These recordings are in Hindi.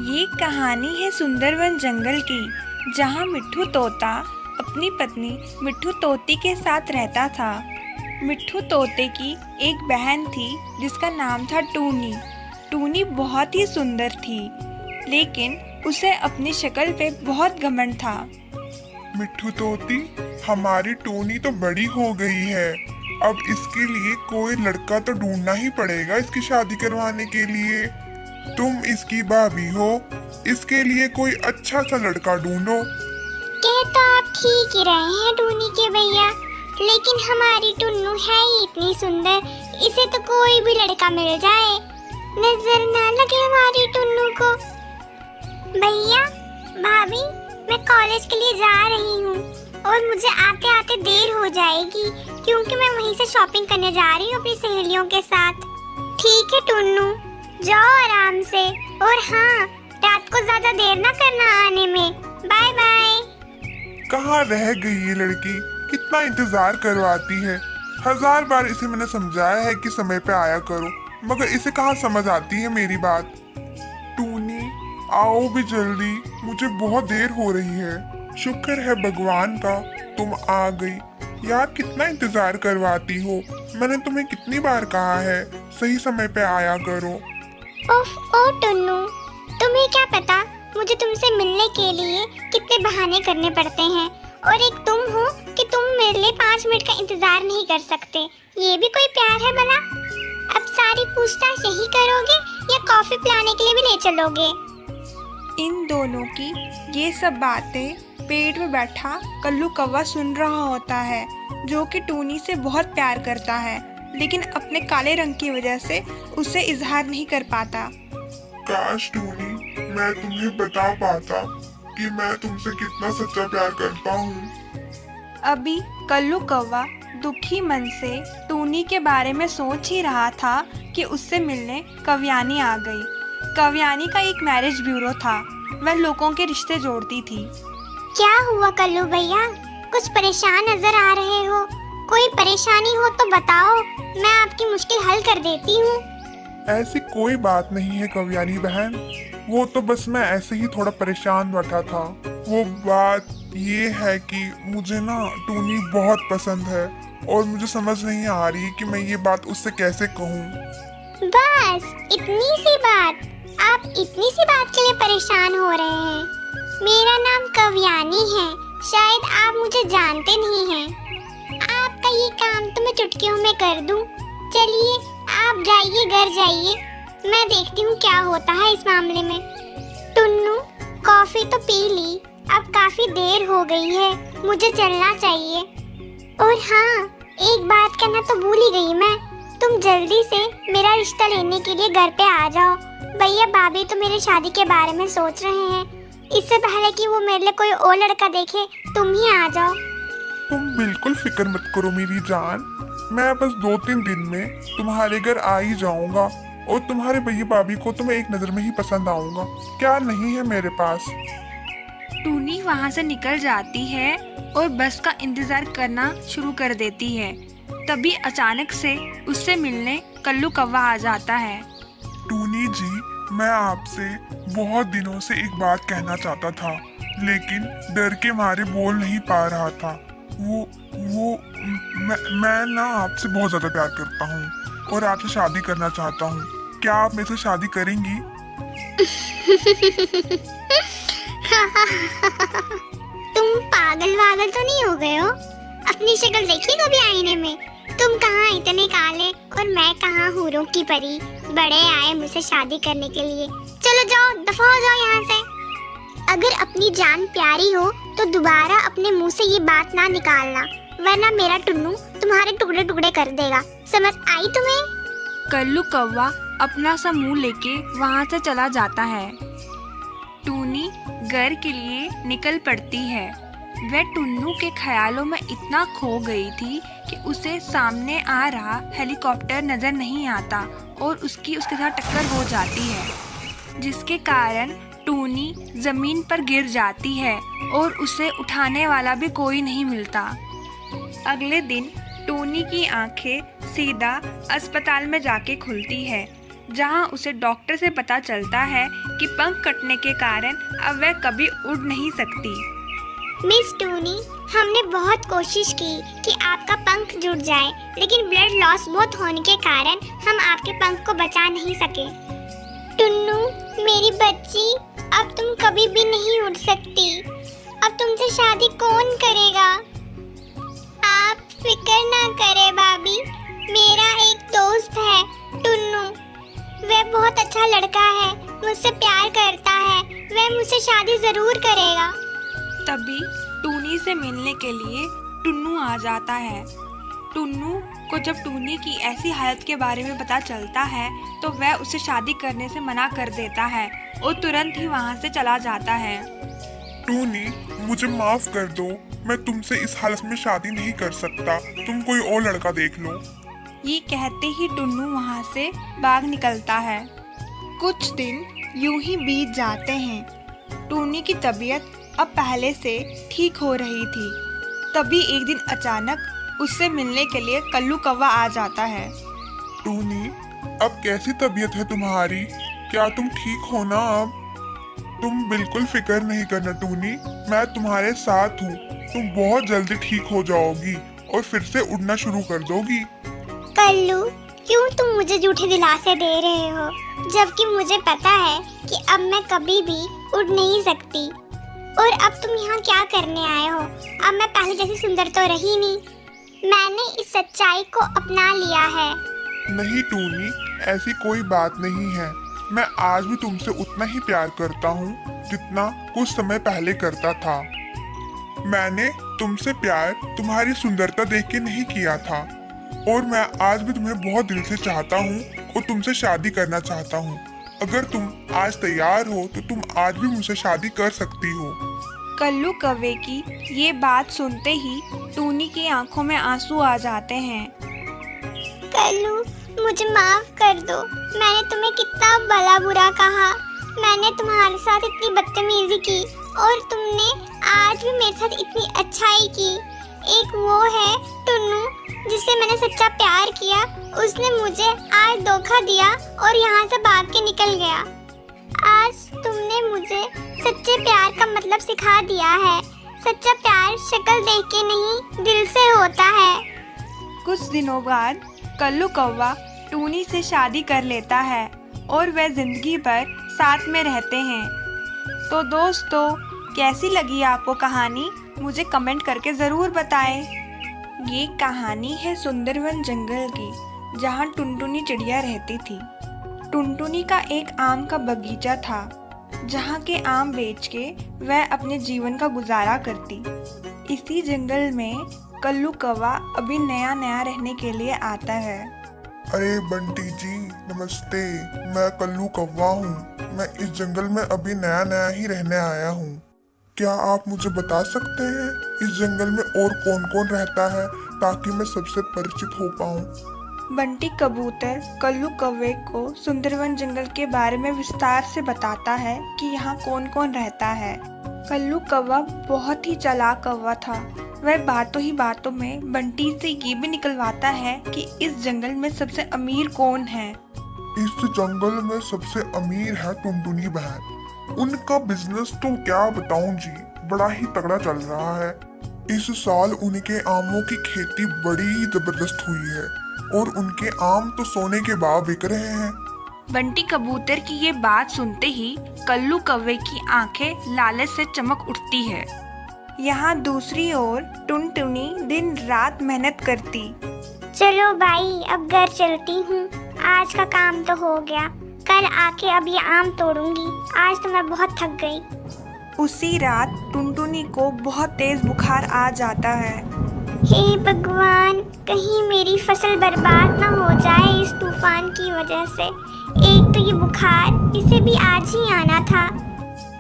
ये कहानी है सुंदरवन जंगल की, जहाँ मिट्ठू तोता अपनी पत्नी मिट्ठू तोती के साथ रहता था। मिट्ठू तोते की एक बहन थी जिसका नाम था टूनी। टूनी बहुत ही सुंदर थी, लेकिन उसे अपनी शक्ल पे बहुत घमंड था। मिट्ठू तोती, हमारी टूनी तो बड़ी हो गई है। अब इसके लिए कोई लड़का तो ढूंढना ही पड़ेगा इसकी शादी करवाने के लिए। तुम इसकी भाभी हो, इसके लिए कोई अच्छा सा लड़का ढूंढो। कह तो आप ठीक ही रहे हैं टूनी के भैया, लेकिन हमारी टुन्नू है ही इतनी सुंदर, इसे तो कोई भी लड़का मिल जाए, नजर ना लगे हमारी टुन्नू को। भैया भाभी, मैं कॉलेज के लिए जा रही हूँ और मुझे आते आते देर हो जाएगी, क्योंकि मैं वहीं से शॉपिंग करने जा रही हूँ अपनी सहेलियों के साथ। ठीक है टुन्नू, जाओ आराम से, और हाँ, रात को ज्यादा देर ना करना आने में। Bye bye. कहाँ रह गई ये लड़की, कितना इंतजार करवाती है। 1000 बार इसे मैंने समझाया है कि समय पे आया करो, मगर इसे कहाँ समझ आती है मेरी बात। टूनी, आओ भी जल्दी, मुझे बहुत देर हो रही है। शुक्र है भगवान का तुम आ गई। यार कितना इंतजार करवाती हो, मैंने तुम्हें कितनी बार कहा है सही समय पे आया करो। उफ, ओ टुन्नू, तुम्हें क्या पता मुझे तुमसे मिलने के लिए कितने बहाने करने पड़ते हैं, और एक तुम हो कि तुम मेरे लिए 5 मिनट का इंतजार नहीं कर सकते। ये भी कोई प्यार है भला? अब सारी पूछताछ यही करोगे या कॉफी पिलाने के लिए भी ले चलोगे? इन दोनों की ये सब बातें पेड़ में बैठा कल्लू कौवा सुन रहा होता है, जो कि टूनी से बहुत प्यार करता है, लेकिन अपने काले रंग की वजह से उसे इजहार नहीं कर पाता। काश टूनी, मैं तुम्हें बता पाता कि मैं तुमसे कितना सच्चा प्यार करता हूँ। अभी कल्लू कौवा दुखी मन से टूनी के बारे में सोच ही रहा था कि उससे मिलने कव्यानी आ गई। कव्यानी का एक मैरिज ब्यूरो था, वह लोगों के रिश्ते जोड़ती थी। क्या हुआ कल्लू भैया, कुछ परेशान नजर आ रहे हो? कोई परेशानी हो तो बताओ, मैं आपकी मुश्किल हल कर देती हूँ। ऐसी कोई बात नहीं है कव्यानी बहन, वो तो बस मैं ऐसे ही थोड़ा परेशान बैठा था। वो बात ये है कि मुझे ना टूनी बहुत पसंद है, और मुझे समझ नहीं आ रही कि मैं ये बात उससे कैसे कहूँ। बस इतनी सी बात? आप इतनी सी बात के लिए परेशान हो रहे हैं? मेरा नाम कव्यानी है, शायद आप मुझे जानते नहीं हैं। आपका ये काम तो मैं चुटकियों में कर दूं। चलिए आप जाइए, घर जाइए, मैं देखती हूँ क्या होता है इस मामले में। टुन्नू, कॉफी तो पी ली, अब काफी देर हो गई है, मुझे चलना चाहिए। और हाँ, एक बात कहना तो भूल ही गई मैं, तुम जल्दी से मेरा रिश्ता लेने के लिए घर पे आ जाओ। भैया भाभी तो मेरी शादी के बारे में सोच रहे हैं, इससे पहले कि वो मेरे लिए कोई और लड़का देखे, तुम ही आ जाओ। तुम बिल्कुल फिक्र मत करो मेरी जान, मैं बस 2-3 दिन में तुम्हारे घर आ ही जाऊंगा, और तुम्हारे भैया भाभी को तो मैं एक नजर में ही पसंद आऊंगा। क्या नहीं है मेरे पास। टूनी वहाँ से निकल जाती है और बस का इंतजार करना शुरू कर देती है। तभी अचानक से उससे मिलने कल्लू कौवा आ जाता है। टूनी जी, मैं आपसे बहुत दिनों से एक बात कहना चाहता था, लेकिन डर के मारे बोल नहीं पा रहा था। मैं ना आपसे बहुत ज्यादा प्यार करता हूँ और आपसे शादी करना चाहता हूँ। क्या आप मेरे से शादी करेंगी? तुम पागल वागल तो नहीं हो गए हो? अपनी शक्ल देखी कभी आईने में? तुम कहाँ इतने काले और मैं कहाँ हूरों की परी। बड़े आए मुझसे शादी करने के लिए, चलो जाओ, दफा हो जाओ यहाँ से। अगर अपनी जान प्यारी हो तो दोबारा अपने मुंह से ये बात ना निकालना, वरना मेरा टुन्नू तुम्हारे टुकड़े टुकड़े कर देगा, समझ आई तुम्हें? कल्लू कौवा अपना सा मुंह लेके वहाँ से चला जाता है। टूनी घर के लिए निकल पड़ती है। वह टुन्नू के ख्यालों में इतना खो गई थी कि उसे सामने आ रहा हेलीकॉप्टर नजर नहीं आता, और उसके साथ टक्कर हो जाती है, जिसके कारण टूनी जमीन पर गिर जाती है और उसे उठाने वाला भी कोई नहीं मिलता। अगले दिन टूनी की आंखें सीधा अस्पताल में जाके खुलती है, जहां उसे डॉक्टर से पता चलता है कि पंख कटने के कारण अब वह कभी उड़ नहीं सकती। मिस टूनी, हमने बहुत कोशिश की कि आपका पंख जुड़ जाए, लेकिन ब्लड लॉस बहुत होने के कारण हम आपके पंख को बचा नहीं सके। टुन्नू, मेरी बच्ची, अब तुम कभी भी नहीं उड़ सकती। अब तुमसे शादी कौन करेगा? आप फिक्र ना करें भाभी, मेरा एक दोस्त है टुन्नू, वह बहुत अच्छा लड़का है, मुझसे प्यार करता है, वह मुझसे शादी जरूर करेगा। तभी टूनी से मिलने के लिए टुन्नू आ जाता है। टुन्नू को जब टूनी की ऐसी हालत के बारे में पता चलता है तो वह उसे शादी करने से मना कर देता है और तुरंत ही वहां से चला जाता है। टूनी, मुझे माफ कर दो, मैं तुमसे इस हालत में शादी नहीं कर सकता, तुम कोई और लड़का देख लो। ये कहते ही टुन्नू वहां से भाग निकलता है। कुछ दिन यूं ही बीत जाते हैं। टूनी की तबीयत अब पहले से ठीक हो रही थी। तभी एक दिन अचानक उससे मिलने के लिए कल्लू कौवा आ जाता है। टूनी, अब कैसी तबीयत है तुम्हारी? क्या तुम ठीक हो ना अब? तुम बिल्कुल फिक्र नहीं करना टूनी, मैं तुम्हारे साथ हूँ। तुम बहुत जल्दी ठीक हो जाओगी और फिर से उड़ना शुरू कर दोगी। कल्लू, क्यों तुम मुझे झूठे दिलासे दे रहे हो, जबकि मुझे पता है कि अब मैं कभी भी उड़ नहीं सकती। और अब तुम यहाँ क्या करने आए हो? अब मैं पहले जैसी सुंदर तो रही नहीं। मैंने इस सच्चाई को अपना लिया है। नहीं टूनी, ऐसी कोई बात नहीं है। मैं आज भी तुमसे उतना ही प्यार करता हूँ जितना कुछ समय पहले करता था। मैंने तुमसे प्यार तुम्हारी सुंदरता देख के नहीं किया था, और मैं आज भी तुम्हें बहुत दिल से चाहता हूँ और तुमसे शादी करना चाहता हूँ। अगर तुम आज तैयार हो तो तुम आज भी मुझसे शादी कर सकती हो। कल्लू कौवे की ये बात सुनते ही टूनी की आंखों में आंसू आ जाते हैं। कल्लू, मुझे माफ कर दो, मैंने तुम्हें कितना भला बुरा कहा। मैंने तुम्हारे साथ इतनी बदतमीजी की और तुमने आज भी मेरे साथ इतनी अच्छाई की। एक वो है टुन्नू जिससे मैंने सच्चा प्यार किया, उसने मुझे आज धोखा दिया और यहाँ से भाग के निकल गया। आज तुमने मुझे सच्चे प्यार का मतलब सिखा दिया है। सच्चा प्यार शक्ल देख के नहीं, दिल से होता है। कुछ दिनों बाद कल्लू कौवा टूनी से शादी कर लेता है और वे जिंदगी भर साथ में रहते हैं। तो दोस्तों, कैसी लगी आपको कहानी? मुझे कमेंट करके ज़रूर बताएं। ये कहानी है सुंदरवन जंगल की, जहाँ टुनटुनी चिड़िया रहती थी। टुनटुनी का एक आम का बगीचा था, जहाँ के आम बेच के वह अपने जीवन का गुजारा करती। इसी जंगल में कल्लू कौवा अभी नया नया रहने के लिए आता है। अरे बंटी जी, नमस्ते। मैं कल्लू कौवा हूँ। मैं इस जंगल में अभी नया नया ही रहने आया हूँ। क्या आप मुझे बता सकते हैं इस जंगल में और कौन कौन रहता है, ताकि मैं सबसे परिचित हो पाऊँ? बंटी कबूतर कल्लू कौवे को सुंदरवन जंगल के बारे में विस्तार से बताता है कि यहाँ कौन कौन रहता है। कल्लू कौवा बहुत ही चालाक कौवा था। वह बातों ही बातों में बंटी से ये भी निकलवाता है कि इस जंगल में सबसे अमीर कौन है। इस जंगल में सबसे अमीर है टुनटुनी बहन। उनका बिजनेस तो क्या बताऊं जी, बड़ा ही तगड़ा चल रहा है। इस साल उनके आमों की खेती बड़ी ही जबरदस्त हुई है और उनके आम तो सोने के भाव बिक रहे हैं। बंटी कबूतर की ये बात सुनते ही कल्लू कौवे की आंखें लालच से चमक उठती है। यहाँ दूसरी ओर टुनटुनी दिन रात मेहनत करती। चलो भाई, अब घर चलती हूँ। आज का काम तो हो गया, कल आके अब ये आम तोड़ूंगी। आज तो मैं बहुत थक गई। उसी रात टुनटुनी को बहुत तेज बुखार आ जाता है। हे भगवान, कहीं मेरी फसल बर्बाद ना हो जाए इस तूफान की वजह से। एक तो ये बुखार, इसे भी आज ही आना था।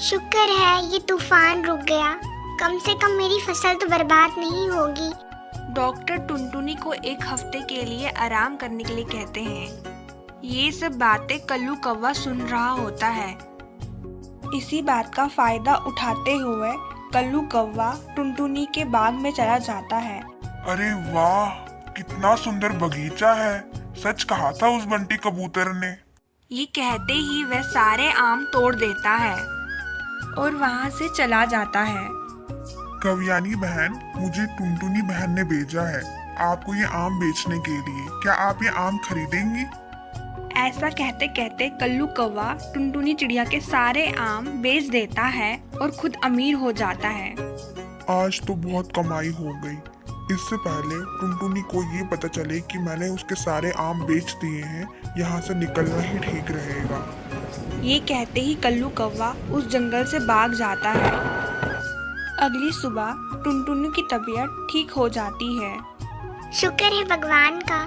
शुक्र है ये तूफान रुक गया, कम से कम मेरी फसल तो बर्बाद नहीं होगी। डॉक्टर टुनटुनी को एक हफ्ते के लिए आराम करने के लिए कहते हैं। ये सब बातें कल्लू कौवा सुन रहा होता है। इसी बात का फायदा उठाते हुए कल्लू कौवा टुनटुनी के बाग में चला जाता है। अरे वाह, कितना सुंदर बगीचा है। सच कहा था उस बंटी कबूतर ने। ये कहते ही वह सारे आम तोड़ देता है और वहाँ से चला जाता है। कव्यानी बहन, मुझे टुनटुनी बहन ने भेजा है आपको ये आम बेचने के लिए। क्या आप ये आम खरीदेंगी? ऐसा कहते कहते कल्लू कौवा टुनटुनी चिड़िया के सारे आम बेच देता है और खुद अमीर हो जाता है। आज तो बहुत कमाई हो गई। इससे पहले टुनटुनी को ये पता चले कि मैंने उसके सारे आम बेच दिए हैं, यहाँ से निकलना ही ठीक रहेगा। ये कहते ही कल्लू कौवा उस जंगल से भाग जाता है। अगली सुबह टुनटुनी की तबीयत ठीक हो जाती है। शुक्र है भगवान का,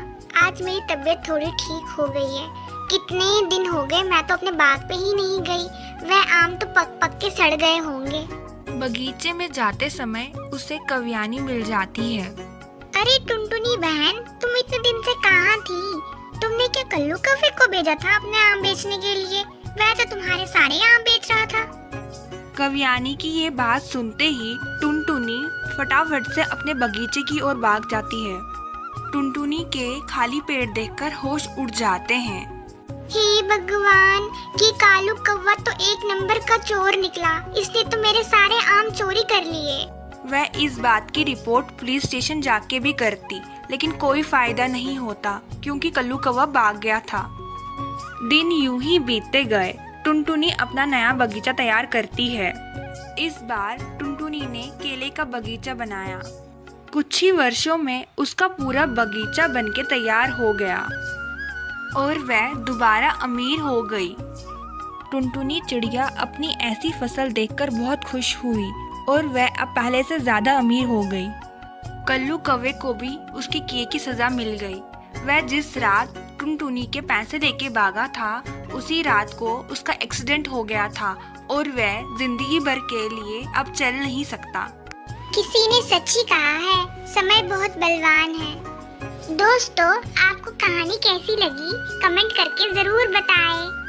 आज मेरी तबीयत थोड़ी ठीक हो गई है। कितने ही दिन हो गए मैं तो अपने बाग पे ही नहीं गई। वह आम तो पक पक के सड़ गए होंगे। बगीचे में जाते समय उसे कव्यानी मिल जाती है। अरे टुनटुनी बहन, तुम इतने दिन से कहाँ थी? तुमने क्या कल्लू कौवे को भेजा था अपने आम बेचने के लिए? वह तो तुम्हारे सारे आम बेच रहा था। कव्यानी की ये बात सुनते ही टुनटुनी फटाफट से अपने बगीचे की ओर भाग जाती है। टुनटुनी के खाली पेट देखकर होश उड़ जाते हैं। हे भगवान, कि कालू कौवा तो एक नंबर का चोर निकला। इसने तो मेरे सारे आम चोरी कर लिए। वह इस बात की रिपोर्ट पुलिस स्टेशन जाके भी करती, लेकिन कोई फायदा नहीं होता क्योंकि कल्लू कौवा भाग गया था। दिन यूं ही बीतते गए। टुनटुनी अपना नया बगीचा तैयार करती है। इस बार टुनटुनी ने केले का बगीचा बनाया। कुछ ही वर्षों में उसका पूरा बगीचा बनके तैयार हो गया और वह दोबारा अमीर हो गई। टुनटुनी चिड़िया अपनी ऐसी फसल देखकर बहुत खुश हुई और वह अब पहले से ज्यादा अमीर हो गई। कल्लू कौवे को भी उसके किए की सजा मिल गई। वह जिस रात टुनटुनी के पैसे देके भागा था, उसी रात को उसका एक्सीडेंट हो गया था और वह जिंदगी भर के लिए अब चल नहीं सकता। किसी ने सच ही कहा है, समय बहुत बलवान है। दोस्तों, आपको कहानी कैसी लगी कमेंट करके जरूर बताएं।